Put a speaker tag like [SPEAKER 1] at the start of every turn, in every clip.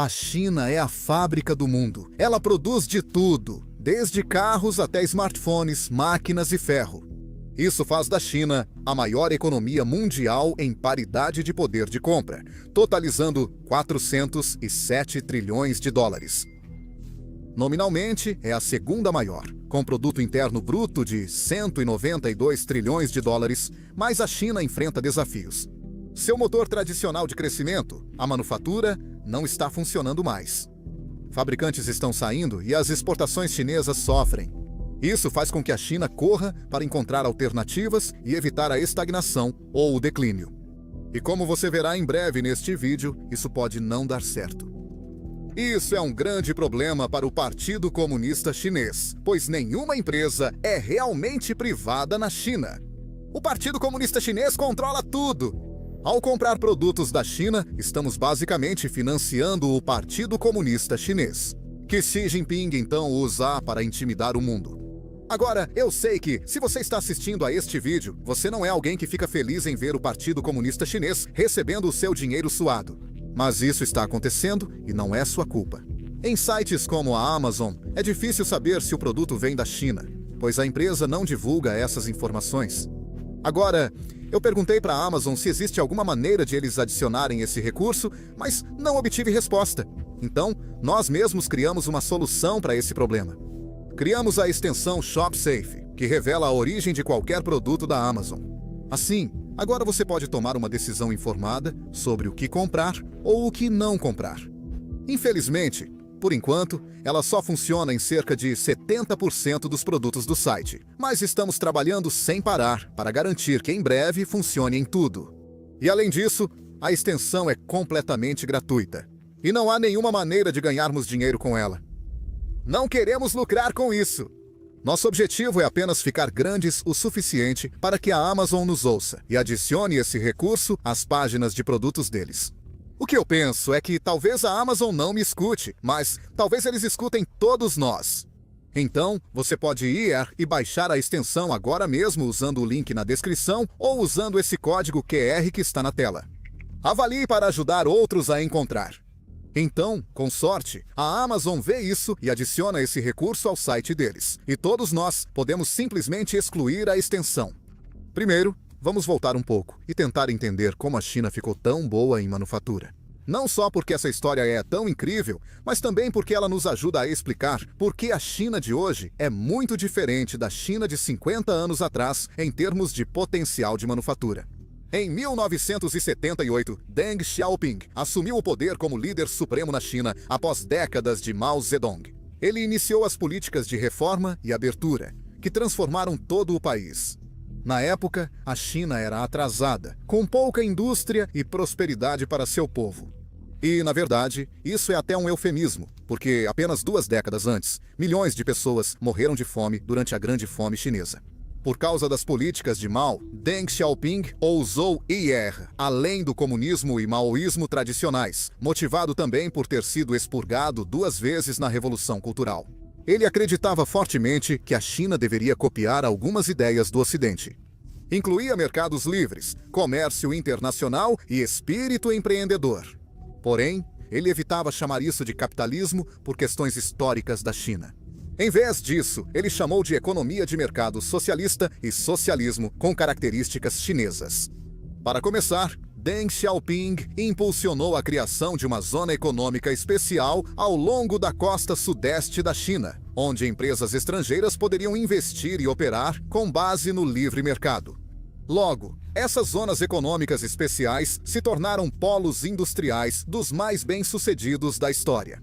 [SPEAKER 1] A China é a fábrica do mundo. Ela produz de tudo, desde carros até smartphones, máquinas e ferro. Isso faz da China a maior economia mundial em paridade de poder de compra, totalizando 407 trilhões de dólares. Nominalmente, é a segunda maior, com produto interno bruto de 192 trilhões de dólares, mas a China enfrenta desafios. Seu motor tradicional de crescimento, a manufatura, não está funcionando mais. Fabricantes estão saindo e as exportações chinesas sofrem. Isso faz com que a China corra para encontrar alternativas e evitar a estagnação ou o declínio. E como você verá em breve neste vídeo, isso pode não dar certo. Isso é um grande problema para o Partido Comunista Chinês, pois nenhuma empresa é realmente privada na China. O Partido Comunista Chinês controla tudo. Ao comprar produtos da China, estamos basicamente financiando o Partido Comunista Chinês, que Xi Jinping então usa para intimidar o mundo. Agora, eu sei que, se você está assistindo a este vídeo, você não é alguém que fica feliz em ver o Partido Comunista Chinês recebendo o seu dinheiro suado. Mas isso está acontecendo e não é sua culpa. Em sites como a Amazon, é difícil saber se o produto vem da China, pois a empresa não divulga essas informações. Agora, eu perguntei para a Amazon se existe alguma maneira de eles adicionarem esse recurso, mas não obtive resposta. Então, nós mesmos criamos uma solução para esse problema. Criamos a extensão ShopSafe, que revela a origem de qualquer produto da Amazon. Assim, agora você pode tomar uma decisão informada sobre o que comprar ou o que não comprar. Infelizmente, por enquanto, ela só funciona em cerca de 70% dos produtos do site, mas estamos trabalhando sem parar para garantir que em breve funcione em tudo. E além disso, a extensão é completamente gratuita, e não há nenhuma maneira de ganharmos dinheiro com ela. Não queremos lucrar com isso. Nosso objetivo é apenas ficar grandes o suficiente para que a Amazon nos ouça e adicione esse recurso às páginas de produtos deles. O que eu penso é que talvez a Amazon não me escute, mas talvez eles escutem todos nós. Então, você pode ir e baixar a extensão agora mesmo usando o link na descrição ou usando esse código QR que está na tela. Avalie para ajudar outros a encontrar. Então, com sorte, a Amazon vê isso e adiciona esse recurso ao site deles. E todos nós podemos simplesmente excluir a extensão. Primeiro, vamos voltar um pouco e tentar entender como a China ficou tão boa em manufatura. Não só porque essa história é tão incrível, mas também porque ela nos ajuda a explicar por que a China de hoje é muito diferente da China de 50 anos atrás em termos de potencial de manufatura. Em 1978, Deng Xiaoping assumiu o poder como líder supremo na China após décadas de Mao Zedong. Ele iniciou as políticas de reforma e abertura, que transformaram todo o país. Na época, a China era atrasada, com pouca indústria e prosperidade para seu povo. E, na verdade, isso é até um eufemismo, porque apenas 2 décadas antes, milhões de pessoas morreram de fome durante a Grande Fome Chinesa. Por causa das políticas de Mao, Deng Xiaoping ousou ir além do comunismo e maoísmo tradicionais, motivado também por ter sido expurgado 2 vezes na Revolução Cultural. Ele acreditava fortemente que a China deveria copiar algumas ideias do Ocidente. Incluía mercados livres, comércio internacional e espírito empreendedor. Porém, ele evitava chamar isso de capitalismo por questões históricas da China. Em vez disso, ele chamou de economia de mercado socialista e socialismo com características chinesas. Para começar, Deng Xiaoping impulsionou a criação de uma zona econômica especial ao longo da costa sudeste da China, onde empresas estrangeiras poderiam investir e operar com base no livre mercado. Logo, essas zonas econômicas especiais se tornaram polos industriais dos mais bem-sucedidos da história.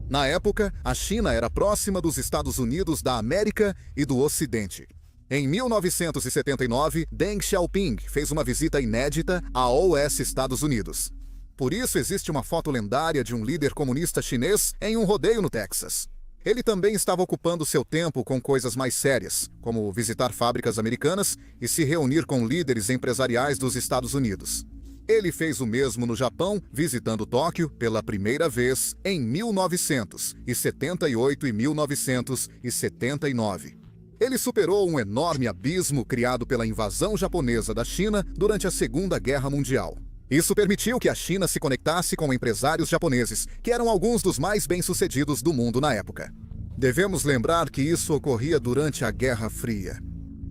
[SPEAKER 1] Na época, a China era próxima dos Estados Unidos da América e do Ocidente. Em 1979, Deng Xiaoping fez uma visita inédita aos Estados Unidos. Por isso existe uma foto lendária de um líder comunista chinês em um rodeio no Texas. Ele também estava ocupando seu tempo com coisas mais sérias, como visitar fábricas americanas e se reunir com líderes empresariais dos Estados Unidos. Ele fez o mesmo no Japão, visitando Tóquio pela primeira vez em 1978 e 1979. Ele superou um enorme abismo criado pela invasão japonesa da China durante a Segunda Guerra Mundial. Isso permitiu que a China se conectasse com empresários japoneses, que eram alguns dos mais bem-sucedidos do mundo na época. Devemos lembrar que isso ocorria durante a Guerra Fria.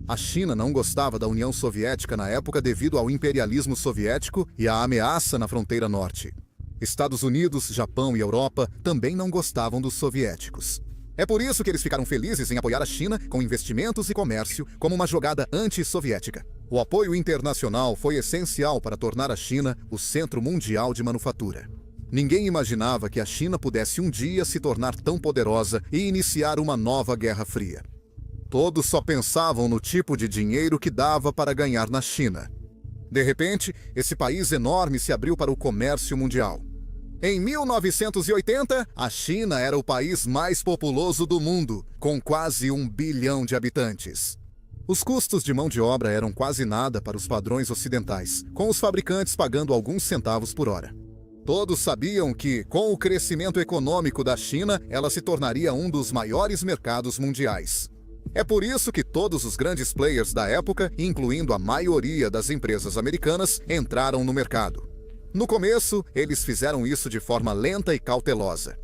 [SPEAKER 1] A China não gostava da União Soviética na época devido ao imperialismo soviético e à ameaça na fronteira norte. Estados Unidos, Japão e Europa também não gostavam dos soviéticos. É por isso que eles ficaram felizes em apoiar a China com investimentos e comércio como uma jogada anti-soviética. O apoio internacional foi essencial para tornar a China o centro mundial de manufatura. Ninguém imaginava que a China pudesse um dia se tornar tão poderosa e iniciar uma nova Guerra Fria. Todos só pensavam no tipo de dinheiro que dava para ganhar na China. De repente, esse país enorme se abriu para o comércio mundial. Em 1980, a China era o país mais populoso do mundo, com quase 1 bilhão de habitantes. Os custos de mão de obra eram quase nada para os padrões ocidentais, com os fabricantes pagando alguns centavos por hora. Todos sabiam que, com o crescimento econômico da China, ela se tornaria um dos maiores mercados mundiais. É por isso que todos os grandes players da época, incluindo a maioria das empresas americanas, entraram no mercado. No começo, eles fizeram isso de forma lenta e cautelosa.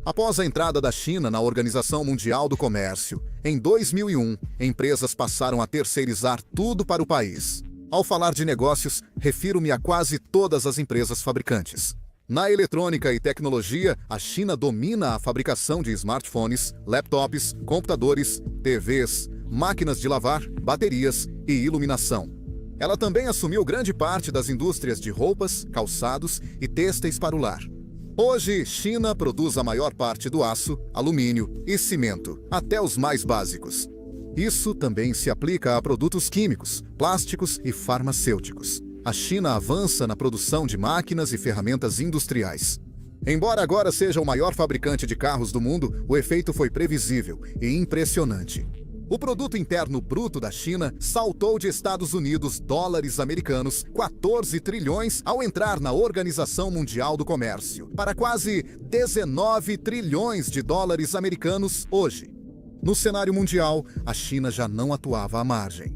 [SPEAKER 1] Após a entrada da China na Organização Mundial do Comércio, em 2001, empresas passaram a terceirizar tudo para o país. Ao falar de negócios, refiro-me a quase todas as empresas fabricantes. Na eletrônica e tecnologia, a China domina a fabricação de smartphones, laptops, computadores, TVs, máquinas de lavar, baterias e iluminação. Ela também assumiu grande parte das indústrias de roupas, calçados e têxteis para o lar. Hoje, China produz a maior parte do aço, alumínio e cimento, até os mais básicos. Isso também se aplica a produtos químicos, plásticos e farmacêuticos. A China avança na produção de máquinas e ferramentas industriais. Embora agora seja o maior fabricante de carros do mundo, o efeito foi previsível e impressionante. O produto interno bruto da China saltou de Estados Unidos dólares americanos 14 trilhões ao entrar na Organização Mundial do Comércio, para quase 19 trilhões de dólares americanos hoje. No cenário mundial, a China já não atuava à margem.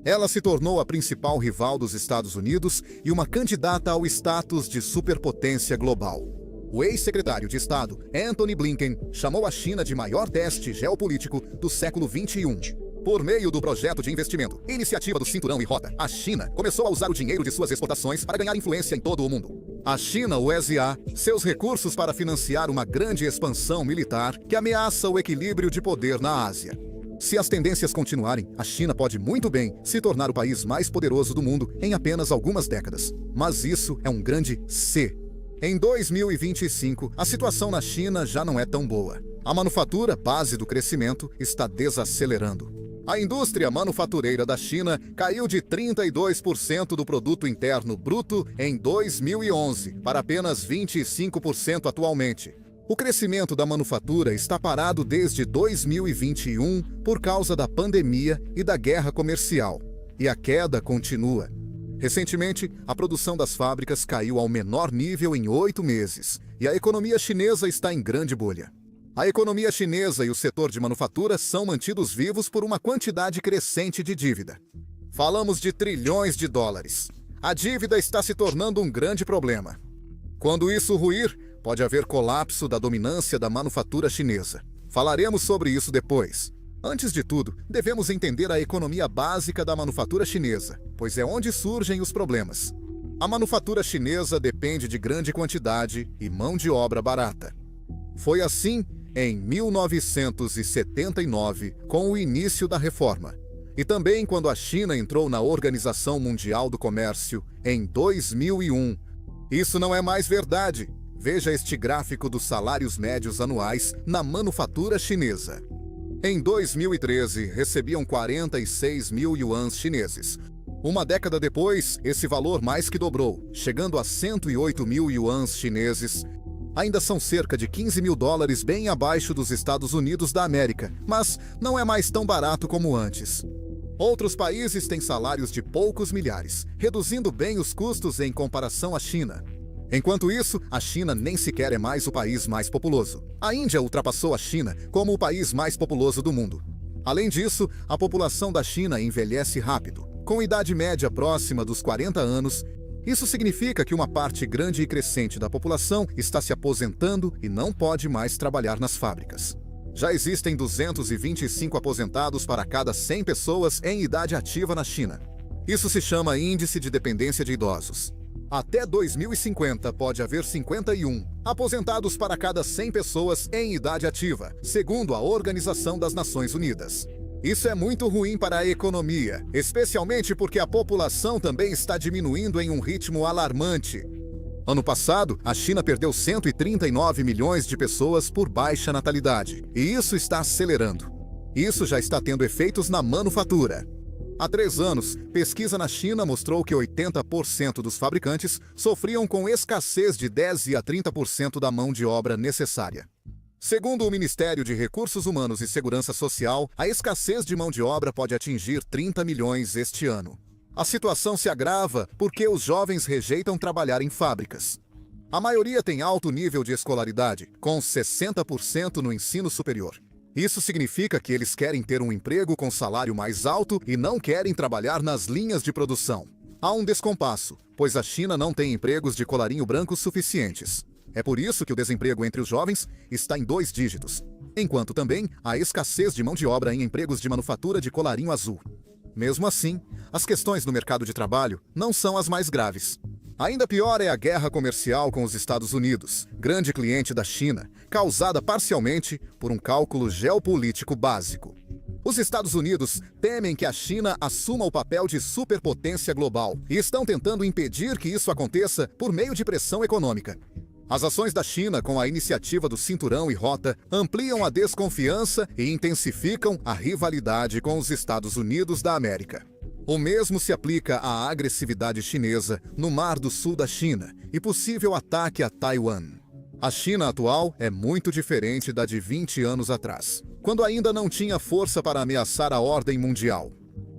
[SPEAKER 1] Ela se tornou a principal rival dos Estados Unidos e uma candidata ao status de superpotência global. O ex-secretário de Estado, Antony Blinken, chamou a China de maior teste geopolítico do século XXI. Por meio do projeto de investimento Iniciativa do Cinturão e Rota, a China começou a usar o dinheiro de suas exportações para ganhar influência em todo o mundo. A China USA seus recursos para financiar uma grande expansão militar que ameaça o equilíbrio de poder na Ásia. Se as tendências continuarem, a China pode muito bem se tornar o país mais poderoso do mundo em apenas algumas décadas. Mas isso é um grande se. Em 2025, a situação na China já não é tão boa. A manufatura, base do crescimento, está desacelerando. A indústria manufatureira da China caiu de 32% do produto interno bruto em 2011 para apenas 25% atualmente. O crescimento da manufatura está parado desde 2021 por causa da pandemia e da guerra comercial, e a queda continua. Recentemente, a produção das fábricas caiu ao menor nível em 8 meses, e a economia chinesa está em grande bolha. A economia chinesa e o setor de manufatura são mantidos vivos por uma quantidade crescente de dívida. Falamos de trilhões de dólares. A dívida está se tornando um grande problema. Quando isso ruir, pode haver colapso da dominância da manufatura chinesa. Falaremos sobre isso depois. Antes de tudo, devemos entender a economia básica da manufatura chinesa, pois é onde surgem os problemas. A manufatura chinesa depende de grande quantidade e mão de obra barata. Foi assim em 1979, com o início da reforma, e também quando a China entrou na Organização Mundial do Comércio em 2001. Isso não é mais verdade. Veja este gráfico dos salários médios anuais na manufatura chinesa. Em 2013, recebiam 46 mil yuans chineses. Uma década depois, esse valor mais que dobrou, chegando a 108 mil yuans chineses. Ainda são cerca de 15 mil dólares, bem abaixo dos Estados Unidos da América, mas não é mais tão barato como antes. Outros países têm salários de poucos milhares, reduzindo bem os custos em comparação à China. Enquanto isso, a China nem sequer é mais o país mais populoso. A Índia ultrapassou a China como o país mais populoso do mundo. Além disso, a população da China envelhece rápido. Com idade média próxima dos 40 anos, Isso significa que uma parte grande e crescente da população está se aposentando e não pode mais trabalhar nas fábricas. Já existem 225 aposentados para cada 100 pessoas em idade ativa na China. Isso se chama Índice de Dependência de Idosos. Até 2050 pode haver 51 aposentados para cada 100 pessoas em idade ativa, segundo a Organização das Nações Unidas. Isso é muito ruim para a economia, especialmente porque a população também está diminuindo em um ritmo alarmante. Ano passado, a China perdeu 139 milhões de pessoas por baixa natalidade, e isso está acelerando. Isso já está tendo efeitos na manufatura. Há 3 anos, pesquisa na China mostrou que 80% dos fabricantes sofriam com escassez de 10 a 30% da mão de obra necessária. Segundo o Ministério de Recursos Humanos e Segurança Social, a escassez de mão de obra pode atingir 30 milhões este ano. A situação se agrava porque os jovens rejeitam trabalhar em fábricas. A maioria tem alto nível de escolaridade, com 60% no ensino superior. Isso significa que eles querem ter um emprego com salário mais alto e não querem trabalhar nas linhas de produção. Há um descompasso, pois a China não tem empregos de colarinho branco suficientes. É por isso que o desemprego entre os jovens está em 2 dígitos, enquanto também há escassez de mão de obra em empregos de manufatura de colarinho azul. Mesmo assim, as questões no mercado de trabalho não são as mais graves. Ainda pior é a guerra comercial com os Estados Unidos, grande cliente da China, causada parcialmente por um cálculo geopolítico básico. Os Estados Unidos temem que a China assuma o papel de superpotência global e estão tentando impedir que isso aconteça por meio de pressão econômica. As ações da China com a iniciativa do Cinturão e Rota ampliam a desconfiança e intensificam a rivalidade com os Estados Unidos da América. O mesmo se aplica à agressividade chinesa no Mar do Sul da China e possível ataque a Taiwan. A China atual é muito diferente da de 20 anos atrás, quando ainda não tinha força para ameaçar a ordem mundial.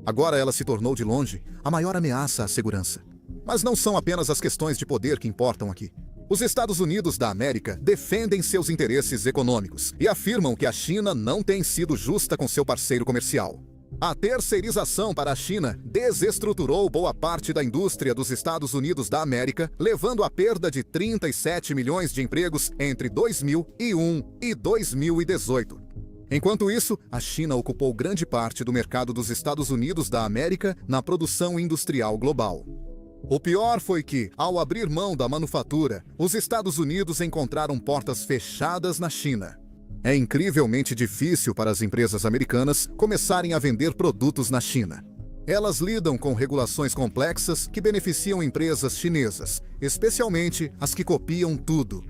[SPEAKER 1] Agora ela se tornou de longe a maior ameaça à segurança. Mas não são apenas as questões de poder que importam aqui. Os Estados Unidos da América defendem seus interesses econômicos e afirmam que a China não tem sido justa com seu parceiro comercial. A terceirização para a China desestruturou boa parte da indústria dos Estados Unidos da América, levando à perda de 37 milhões de empregos entre 2001 e 2018. Enquanto isso, a China ocupou grande parte do mercado dos Estados Unidos da América na produção industrial global. O pior foi que, ao abrir mão da manufatura, os Estados Unidos encontraram portas fechadas na China. É incrivelmente difícil para as empresas americanas começarem a vender produtos na China. Elas lidam com regulações complexas que beneficiam empresas chinesas, especialmente as que copiam tudo.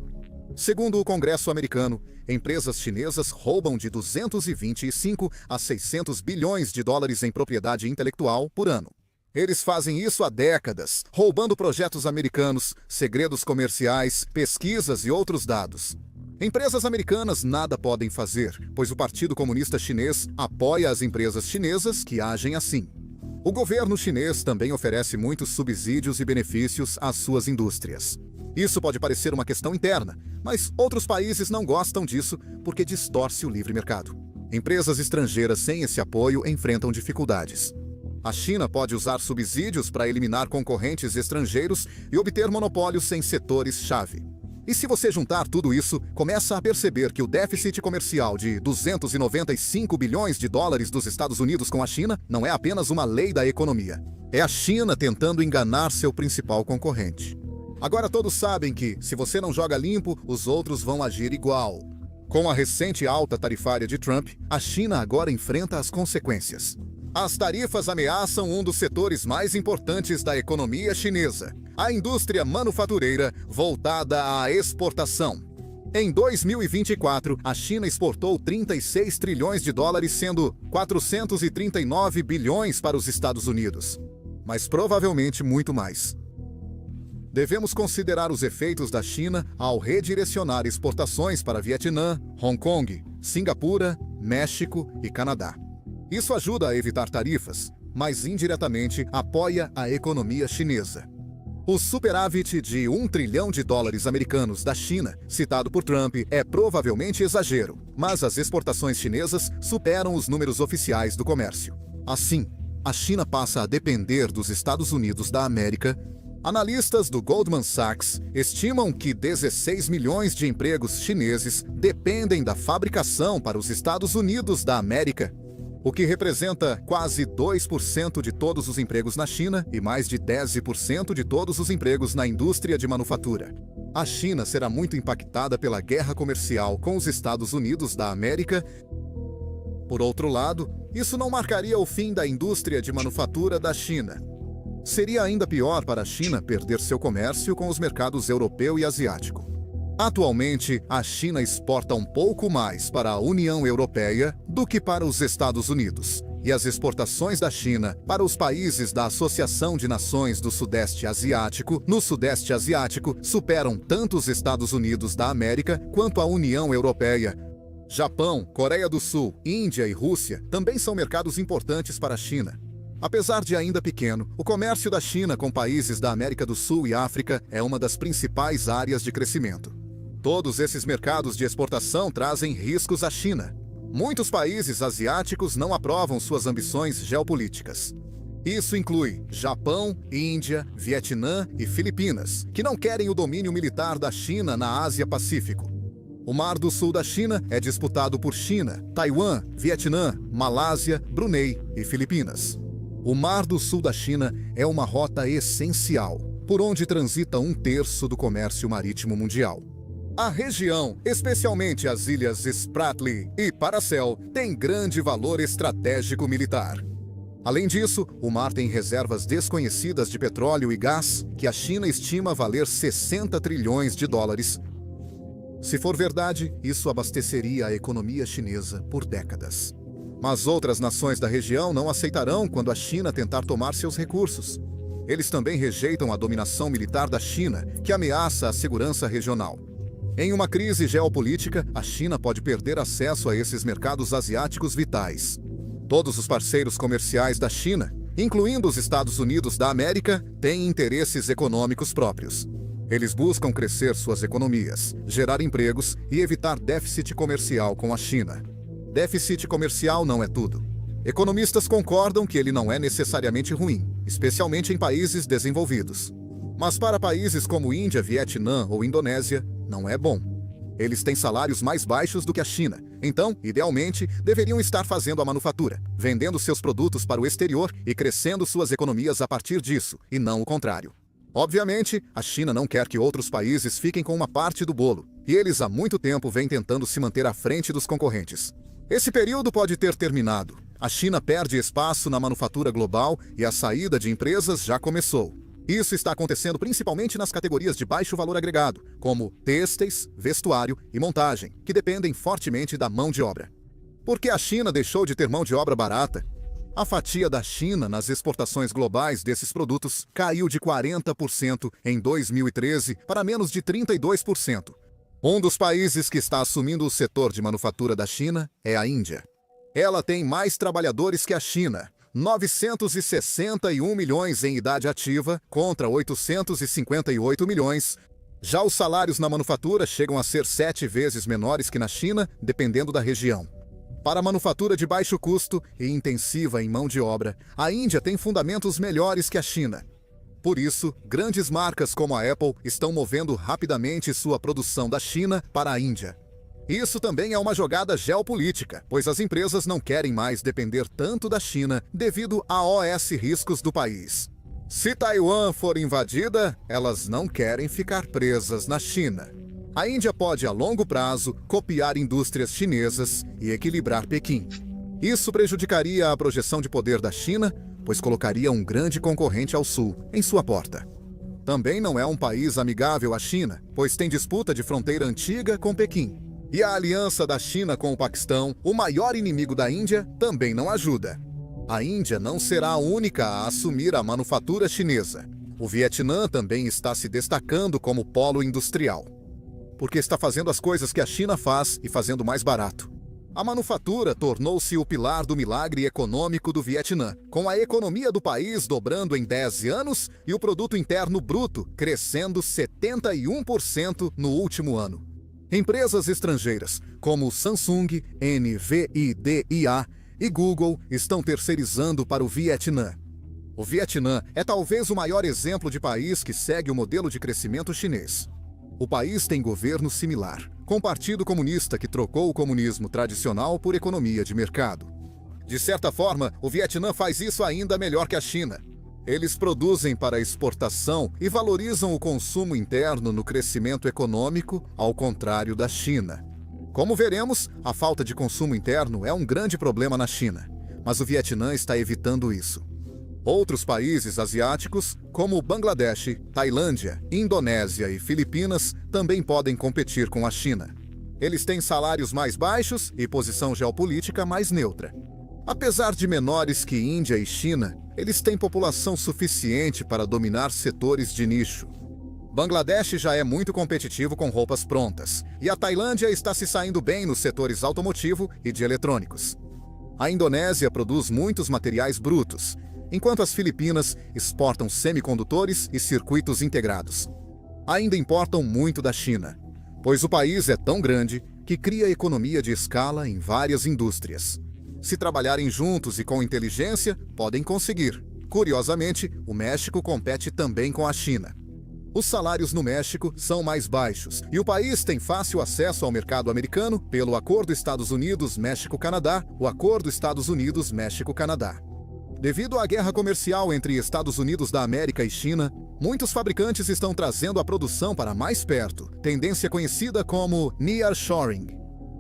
[SPEAKER 1] Segundo o Congresso americano, empresas chinesas roubam de 225 a 600 bilhões de dólares em propriedade intelectual por ano. Eles fazem isso há décadas, roubando projetos americanos, segredos comerciais, pesquisas e outros dados. Empresas americanas nada podem fazer, pois o Partido Comunista Chinês apoia as empresas chinesas que agem assim. O governo chinês também oferece muitos subsídios e benefícios às suas indústrias. Isso pode parecer uma questão interna, mas outros países não gostam disso porque distorce o livre mercado. Empresas estrangeiras sem esse apoio enfrentam dificuldades. A China pode usar subsídios para eliminar concorrentes estrangeiros e obter monopólios em setores-chave. E se você juntar tudo isso, começa a perceber que o déficit comercial de 295 bilhões de dólares dos Estados Unidos com a China não é apenas uma lei da economia. É a China tentando enganar seu principal concorrente. Agora todos sabem que, se você não joga limpo, os outros vão agir igual. Com a recente alta tarifária de Trump, a China agora enfrenta as consequências. As tarifas ameaçam um dos setores mais importantes da economia chinesa, a indústria manufatureira voltada à exportação. Em 2024, a China exportou 36 trilhões de dólares, sendo 439 bilhões para os Estados Unidos. Mas provavelmente muito mais. Devemos considerar os efeitos da China ao redirecionar exportações para Vietnã, Hong Kong, Singapura, México e Canadá. Isso ajuda a evitar tarifas, mas indiretamente apoia a economia chinesa. O superávit de 1 trilhão de dólares americanos da China, citado por Trump, é provavelmente exagero, mas as exportações chinesas superam os números oficiais do comércio. Assim, a China passa a depender dos Estados Unidos da América Analistas do Goldman Sachs estimam que 16 milhões de empregos chineses dependem da fabricação para os Estados Unidos da América, o que representa quase 2% de todos os empregos na China e mais de 10% de todos os empregos na indústria de manufatura. A China será muito impactada pela guerra comercial com os Estados Unidos da América. Por outro lado, isso não marcaria o fim da indústria de manufatura da China. Seria ainda pior para a China perder seu comércio com os mercados europeu e asiático. Atualmente, a China exporta um pouco mais para a União Europeia do que para os Estados Unidos, e as exportações da China para os países da Associação de Nações do Sudeste Asiático, no Sudeste Asiático, superam tanto os Estados Unidos da América quanto a União Europeia. Japão, Coreia do Sul, Índia e Rússia também são mercados importantes para a China. Apesar de ainda pequeno, o comércio da China com países da América do Sul e África é uma das principais áreas de crescimento. Todos esses mercados de exportação trazem riscos à China. Muitos países asiáticos não aprovam suas ambições geopolíticas. Isso inclui Japão, Índia, Vietnã e Filipinas, que não querem o domínio militar da China na Ásia-Pacífico. O Mar do Sul da China é disputado por China, Taiwan, Vietnã, Malásia, Brunei e Filipinas. O Mar do Sul da China é uma rota essencial, por onde transita 1/3 do comércio marítimo mundial. A região, especialmente as ilhas Spratly e Paracel, tem grande valor estratégico militar. Além disso, o mar tem reservas desconhecidas de petróleo e gás, que a China estima valer 60 trilhões de dólares. Se for verdade, isso abasteceria a economia chinesa por décadas. Mas outras nações da região não aceitarão quando a China tentar tomar seus recursos. Eles também rejeitam a dominação militar da China, que ameaça a segurança regional. Em uma crise geopolítica, a China pode perder acesso a esses mercados asiáticos vitais. Todos os parceiros comerciais da China, incluindo os Estados Unidos da América, têm interesses econômicos próprios. Eles buscam crescer suas economias, gerar empregos e evitar déficit comercial com a China. Déficit comercial não é tudo. Economistas concordam que ele não é necessariamente ruim, especialmente em países desenvolvidos. Mas para países como Índia, Vietnã ou Indonésia, não é bom. Eles têm salários mais baixos do que a China, então, idealmente, deveriam estar fazendo a manufatura, vendendo seus produtos para o exterior e crescendo suas economias a partir disso, e não o contrário. Obviamente, a China não quer que outros países fiquem com uma parte do bolo, e eles há muito tempo vêm tentando se manter à frente dos concorrentes. Esse período pode ter terminado. A China perde espaço na manufatura global e a saída de empresas já começou. Isso está acontecendo principalmente nas categorias de baixo valor agregado, como têxteis, vestuário e montagem, que dependem fortemente da mão de obra. Por que a China deixou de ter mão de obra barata? A fatia da China nas exportações globais desses produtos caiu de 40% em 2013 para menos de 32%. Um dos países que está assumindo o setor de manufatura da China é a Índia. Ela tem mais trabalhadores que a China, 961 milhões em idade ativa contra 858 milhões. Já os salários na manufatura chegam a ser 7 vezes menores que na China, dependendo da região. Para a manufatura de baixo custo e intensiva em mão de obra, a Índia tem fundamentos melhores que a China. Por isso, grandes marcas como a Apple estão movendo rapidamente sua produção da China para a Índia. Isso também é uma jogada geopolítica, pois as empresas não querem mais depender tanto da China devido aos riscos do país. Se Taiwan for invadida, elas não querem ficar presas na China. A Índia pode, a longo prazo, copiar indústrias chinesas e equilibrar Pequim. Isso prejudicaria a projeção de poder da China, pois colocaria um grande concorrente ao sul em sua porta. Também não é um país amigável à China, pois tem disputa de fronteira antiga com Pequim. E a aliança da China com o Paquistão, o maior inimigo da Índia, também não ajuda. A Índia não será a única a assumir a manufatura chinesa. O Vietnã também está se destacando como polo industrial, porque está fazendo as coisas que a China faz e fazendo mais barato. A manufatura tornou-se o pilar do milagre econômico do Vietnã, com a economia do país dobrando em 10 anos e o produto interno bruto crescendo 71% no último ano. Empresas estrangeiras, como Samsung, NVIDIA e Google, estão terceirizando para o Vietnã. O Vietnã é talvez o maior exemplo de país que segue o modelo de crescimento chinês. O país tem governo similar, com partido comunista que trocou o comunismo tradicional por economia de mercado. De certa forma, o Vietnã faz isso ainda melhor que a China. Eles produzem para exportação e valorizam o consumo interno no crescimento econômico, ao contrário da China. Como veremos, a falta de consumo interno é um grande problema na China, mas o Vietnã está evitando isso. Outros países asiáticos, como Bangladesh, Tailândia, Indonésia e Filipinas, também podem competir com a China. Eles têm salários mais baixos e posição geopolítica mais neutra. Apesar de menores que Índia e China, eles têm população suficiente para dominar setores de nicho. Bangladesh já é muito competitivo com roupas prontas, e a Tailândia está se saindo bem nos setores automotivo e de eletrônicos. A Indonésia produz muitos materiais brutos, enquanto as Filipinas exportam semicondutores e circuitos integrados. Ainda importam muito da China, pois o país é tão grande que cria economia de escala em várias indústrias. Se trabalharem juntos e com inteligência, podem conseguir. Curiosamente, o México compete também com a China. Os salários no México são mais baixos e o país tem fácil acesso ao mercado americano pelo Acordo Estados Unidos-México-Canadá, o Acordo Estados Unidos-México-Canadá. Devido à guerra comercial entre Estados Unidos da América e China, muitos fabricantes estão trazendo a produção para mais perto, tendência conhecida como nearshoring.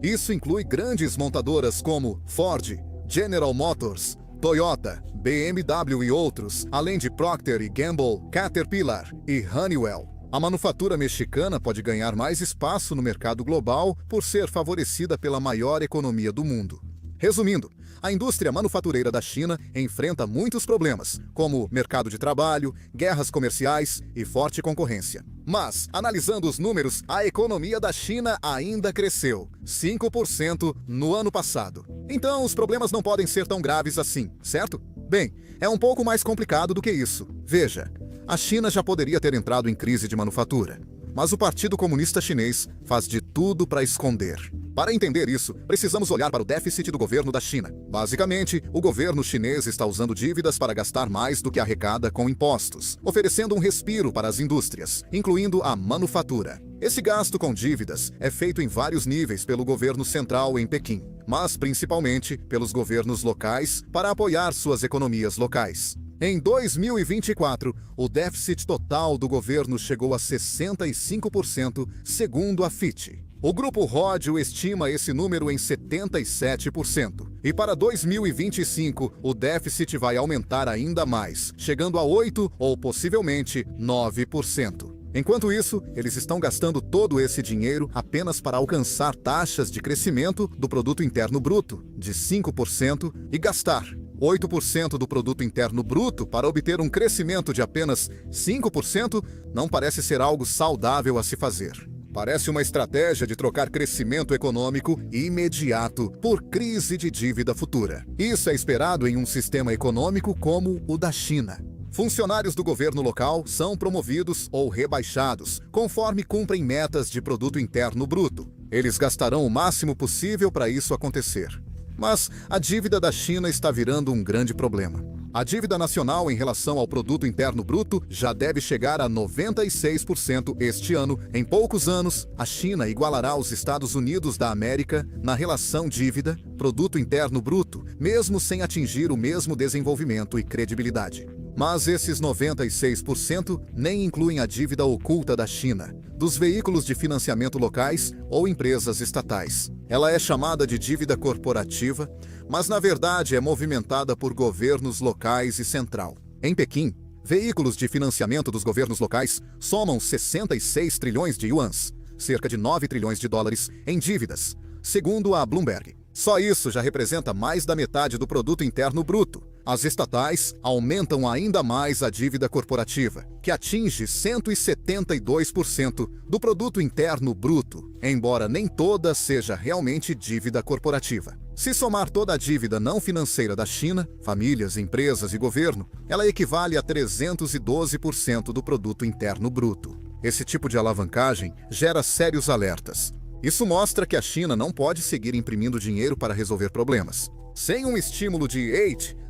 [SPEAKER 1] Isso inclui grandes montadoras como Ford, General Motors, Toyota, BMW e outros, além de Procter & Gamble, Caterpillar e Honeywell. A manufatura mexicana pode ganhar mais espaço no mercado global por ser favorecida pela maior economia do mundo. Resumindo, a indústria manufatureira da China enfrenta muitos problemas, como mercado de trabalho, guerras comerciais e forte concorrência. Mas, analisando os números, a economia da China ainda cresceu, 5% no ano passado. Então, os problemas não podem ser tão graves assim, certo? Bem, é um pouco mais complicado do que isso. Veja, a China já poderia ter entrado em crise de manufatura, mas o Partido Comunista Chinês faz de tudo para esconder. Para entender isso, precisamos olhar para o déficit do governo da China. Basicamente, o governo chinês está usando dívidas para gastar mais do que arrecada com impostos, oferecendo um respiro para as indústrias, incluindo a manufatura. Esse gasto com dívidas é feito em vários níveis pelo governo central em Pequim, mas principalmente pelos governos locais para apoiar suas economias locais. Em 2024, o déficit total do governo chegou a 65%, segundo a Fitch. O Grupo Ródio estima esse número em 77%. E para 2025, o déficit vai aumentar ainda mais, chegando a 8% ou possivelmente 9%. Enquanto isso, eles estão gastando todo esse dinheiro apenas para alcançar taxas de crescimento do Produto Interno Bruto de 5% e gastar 8% do Produto Interno Bruto para obter um crescimento de apenas 5% não parece ser algo saudável a se fazer. Parece uma estratégia de trocar crescimento econômico imediato por crise de dívida futura. Isso é esperado em um sistema econômico como o da China. Funcionários do governo local são promovidos ou rebaixados, conforme cumprem metas de produto interno bruto. Eles gastarão o máximo possível para isso acontecer. Mas a dívida da China está virando um grande problema. A dívida nacional em relação ao produto interno bruto já deve chegar a 96% este ano. Em poucos anos, a China igualará os Estados Unidos da América na relação dívida-produto interno bruto, mesmo sem atingir o mesmo desenvolvimento e credibilidade. Mas esses 96% nem incluem a dívida oculta da China, dos veículos de financiamento locais ou empresas estatais. Ela é chamada de dívida corporativa, mas na verdade é movimentada por governos locais e central. Em Pequim, veículos de financiamento dos governos locais somam 66 trilhões de yuans, cerca de 9 trilhões de dólares, em dívidas, segundo a Bloomberg. Só isso já representa mais da metade do produto interno bruto. As estatais aumentam ainda mais a dívida corporativa, que atinge 172% do produto interno bruto, embora nem toda seja realmente dívida corporativa. Se somar toda a dívida não financeira da China, famílias, empresas e governo, ela equivale a 312% do produto interno bruto. Esse tipo de alavancagem gera sérios alertas. Isso mostra que a China não pode seguir imprimindo dinheiro para resolver problemas. Sem um estímulo de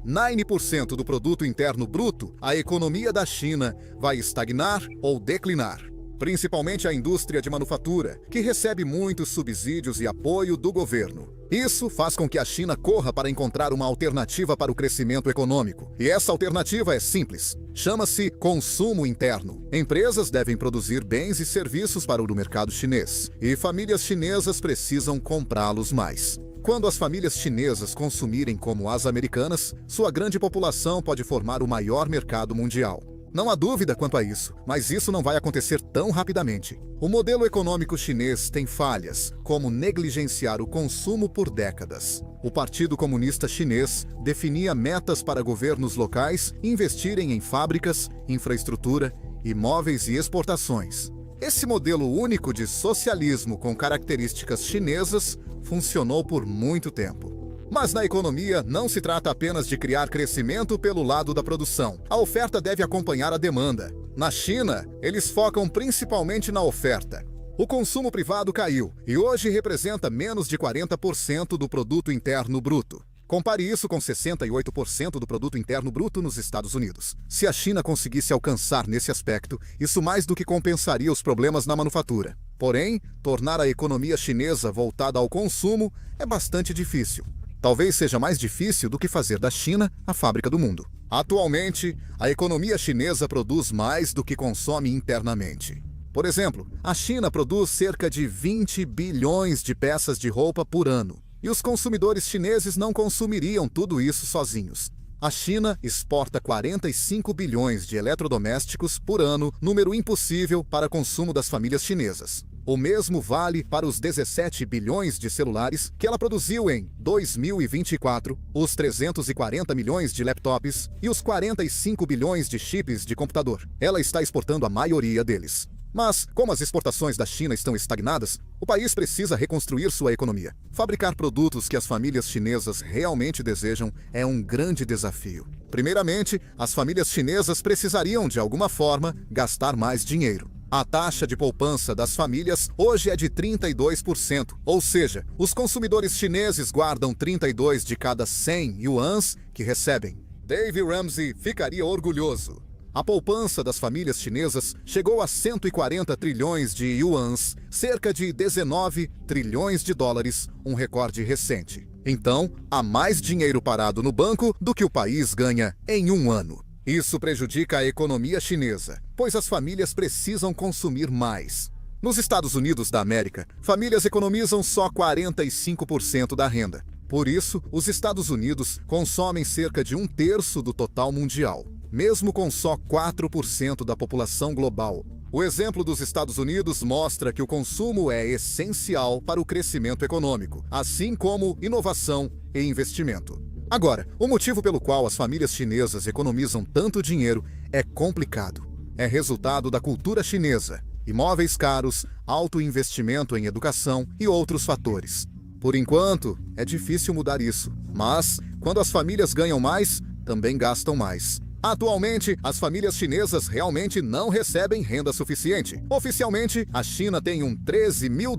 [SPEAKER 1] 9% do produto interno bruto, a economia da China vai estagnar ou declinar. Principalmente a indústria de manufatura, que recebe muitos subsídios e apoio do governo. Isso faz com que a China corra para encontrar uma alternativa para o crescimento econômico. E essa alternativa é simples. Chama-se consumo interno. Empresas devem produzir bens e serviços para o mercado chinês. E famílias chinesas precisam comprá-los mais. Quando as famílias chinesas consumirem como as americanas, sua grande população pode formar o maior mercado mundial. Não há dúvida quanto a isso, mas isso não vai acontecer tão rapidamente. O modelo econômico chinês tem falhas, como negligenciar o consumo por décadas. O Partido Comunista Chinês definia metas para governos locais investirem em fábricas, infraestrutura, imóveis e exportações. Esse modelo único de socialismo com características chinesas funcionou por muito tempo. Mas na economia não se trata apenas de criar crescimento pelo lado da produção. A oferta deve acompanhar a demanda. Na China, eles focam principalmente na oferta. O consumo privado caiu e hoje representa menos de 40% do produto interno bruto. Compare isso com 68% do produto interno bruto nos Estados Unidos. Se a China conseguisse alcançar nesse aspecto, isso mais do que compensaria os problemas na manufatura. Porém, tornar a economia chinesa voltada ao consumo é bastante difícil. Talvez seja mais difícil do que fazer da China a fábrica do mundo. Atualmente, a economia chinesa produz mais do que consome internamente. Por exemplo, a China produz cerca de 20 bilhões de peças de roupa por ano. E os consumidores chineses não consumiriam tudo isso sozinhos. A China exporta 45 bilhões de eletrodomésticos por ano, número impossível para consumo das famílias chinesas. O mesmo vale para os 17 bilhões de celulares que ela produziu em 2024, os 340 milhões de laptops e os 45 bilhões de chips de computador. Ela está exportando a maioria deles. Mas, como as exportações da China estão estagnadas, o país precisa reconstruir sua economia. Fabricar produtos que as famílias chinesas realmente desejam é um grande desafio. Primeiramente, as famílias chinesas precisariam, de alguma forma, gastar mais dinheiro. A taxa de poupança das famílias hoje é de 32%, ou seja, os consumidores chineses guardam 32 de cada 100 yuans que recebem. Dave Ramsey ficaria orgulhoso. A poupança das famílias chinesas chegou a 140 trilhões de yuans, cerca de 19 trilhões de dólares, um recorde recente. Então, há mais dinheiro parado no banco do que o país ganha em um ano. Isso prejudica a economia chinesa, pois as famílias precisam consumir mais. Nos Estados Unidos da América, famílias economizam só 45% da renda. Por isso, os Estados Unidos consomem cerca de 1/3 do total mundial, mesmo com só 4% da população global. O exemplo dos Estados Unidos mostra que o consumo é essencial para o crescimento econômico, assim como inovação e investimento. Agora, o motivo pelo qual as famílias chinesas economizam tanto dinheiro é complicado. É resultado da cultura chinesa, imóveis caros, alto investimento em educação e outros fatores. Por enquanto, é difícil mudar isso, mas quando as famílias ganham mais, também gastam mais. Atualmente, as famílias chinesas realmente não recebem renda suficiente. Oficialmente, a China tem $13 mil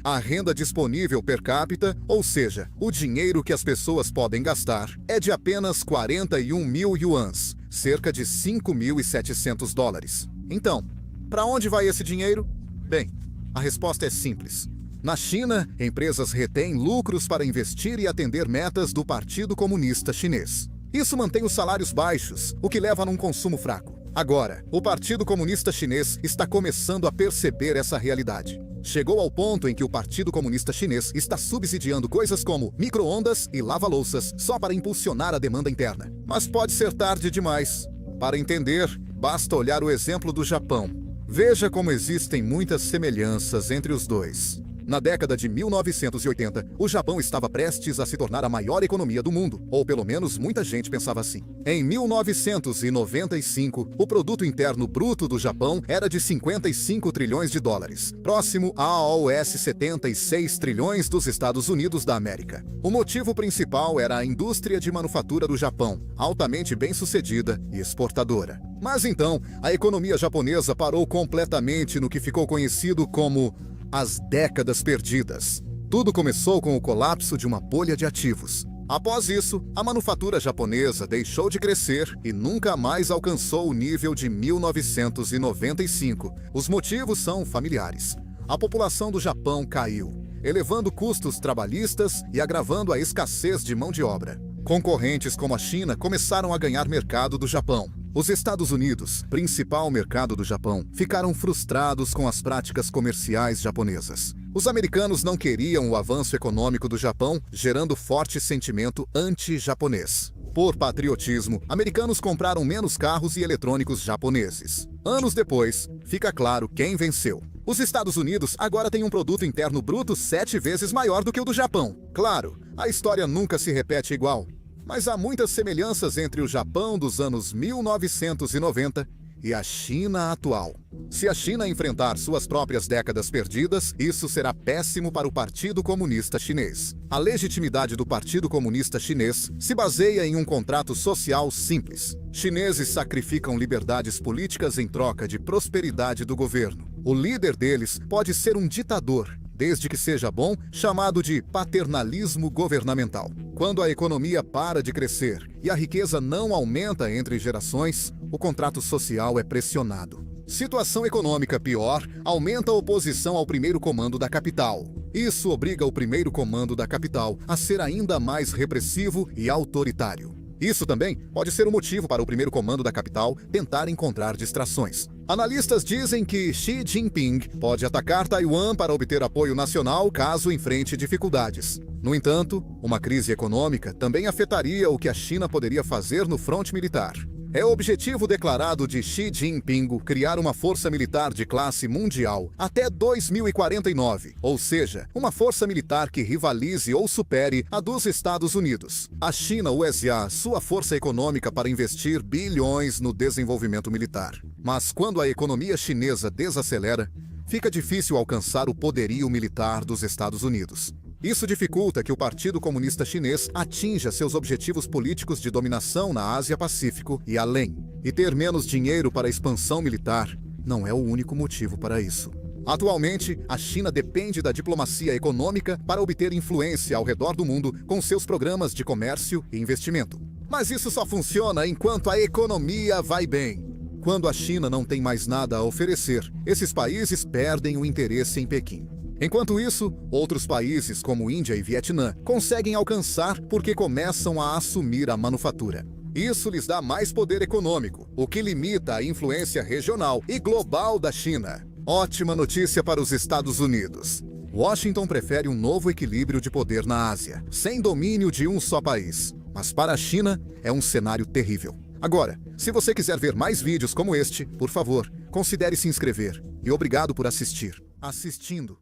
[SPEAKER 1] a renda disponível per capita, ou seja, o dinheiro que as pessoas podem gastar é de apenas 41 mil yuans, cerca de $5.700. Então, para onde vai esse dinheiro? Bem, a resposta é simples. Na China, empresas retêm lucros para investir e atender metas do Partido Comunista Chinês. Isso mantém os salários baixos, o que leva a um consumo fraco. Agora, o Partido Comunista Chinês está começando a perceber essa realidade. Chegou ao ponto em que o Partido Comunista Chinês está subsidiando coisas como micro-ondas e lava-louças só para impulsionar a demanda interna. Mas pode ser tarde demais. Para entender, basta olhar o exemplo do Japão. Veja como existem muitas semelhanças entre os dois. Na década de 1980, o Japão estava prestes a se tornar a maior economia do mundo, ou pelo menos muita gente pensava assim. Em 1995, o produto interno bruto do Japão era de 55 trilhões de dólares, próximo aos 76 trilhões dos Estados Unidos da América. O motivo principal era a indústria de manufatura do Japão, altamente bem-sucedida e exportadora. Mas então, a economia japonesa parou completamente no que ficou conhecido como as décadas perdidas. Tudo começou com o colapso de uma bolha de ativos. Após isso, a manufatura japonesa deixou de crescer e nunca mais alcançou o nível de 1995. Os motivos são familiares. A população do Japão caiu, elevando custos trabalhistas e agravando a escassez de mão de obra. Concorrentes como a China começaram a ganhar mercado do Japão. Os Estados Unidos, principal mercado do Japão, ficaram frustrados com as práticas comerciais japonesas. Os americanos não queriam o avanço econômico do Japão, gerando forte sentimento anti-japonês. Por patriotismo, americanos compraram menos carros e eletrônicos japoneses. Anos depois, fica claro quem venceu. Os Estados Unidos agora têm um produto interno bruto 7 vezes maior do que o do Japão. Claro, a história nunca se repete igual, mas há muitas semelhanças entre o Japão dos anos 1990 e a China atual. Se a China enfrentar suas próprias décadas perdidas, isso será péssimo para o Partido Comunista Chinês. A legitimidade do Partido Comunista Chinês se baseia em um contrato social simples. Chineses sacrificam liberdades políticas em troca de prosperidade do governo. O líder deles pode ser um ditador, desde que seja bom, chamado de paternalismo governamental. Quando a economia para de crescer e a riqueza não aumenta entre gerações, o contrato social é pressionado. Situação econômica pior, aumenta a oposição ao primeiro comando da capital. Isso obriga o primeiro comando da capital a ser ainda mais repressivo e autoritário. Isso também pode ser um motivo para o primeiro comando da capital tentar encontrar distrações. Analistas dizem que Xi Jinping pode atacar Taiwan para obter apoio nacional caso enfrente dificuldades. No entanto, uma crise econômica também afetaria o que a China poderia fazer no fronte militar. É o objetivo declarado de Xi Jinping criar uma força militar de classe mundial até 2049, ou seja, uma força militar que rivalize ou supere a dos Estados Unidos. A China usa sua força econômica para investir bilhões no desenvolvimento militar. Mas quando a economia chinesa desacelera, fica difícil alcançar o poderio militar dos Estados Unidos. Isso dificulta que o Partido Comunista Chinês atinja seus objetivos políticos de dominação na Ásia-Pacífico e além. E ter menos dinheiro para a expansão militar não é o único motivo para isso. Atualmente, a China depende da diplomacia econômica para obter influência ao redor do mundo com seus programas de comércio e investimento. Mas isso só funciona enquanto a economia vai bem. Quando a China não tem mais nada a oferecer, esses países perdem o interesse em Pequim. Enquanto isso, outros países como Índia e Vietnã conseguem alcançar porque começam a assumir a manufatura. Isso lhes dá mais poder econômico, o que limita a influência regional e global da China. Ótima notícia para os Estados Unidos. Washington prefere um novo equilíbrio de poder na Ásia, sem domínio de um só país. Mas para a China, é um cenário terrível. Agora, se você quiser ver mais vídeos como este, por favor, considere se inscrever. E obrigado por assistindo.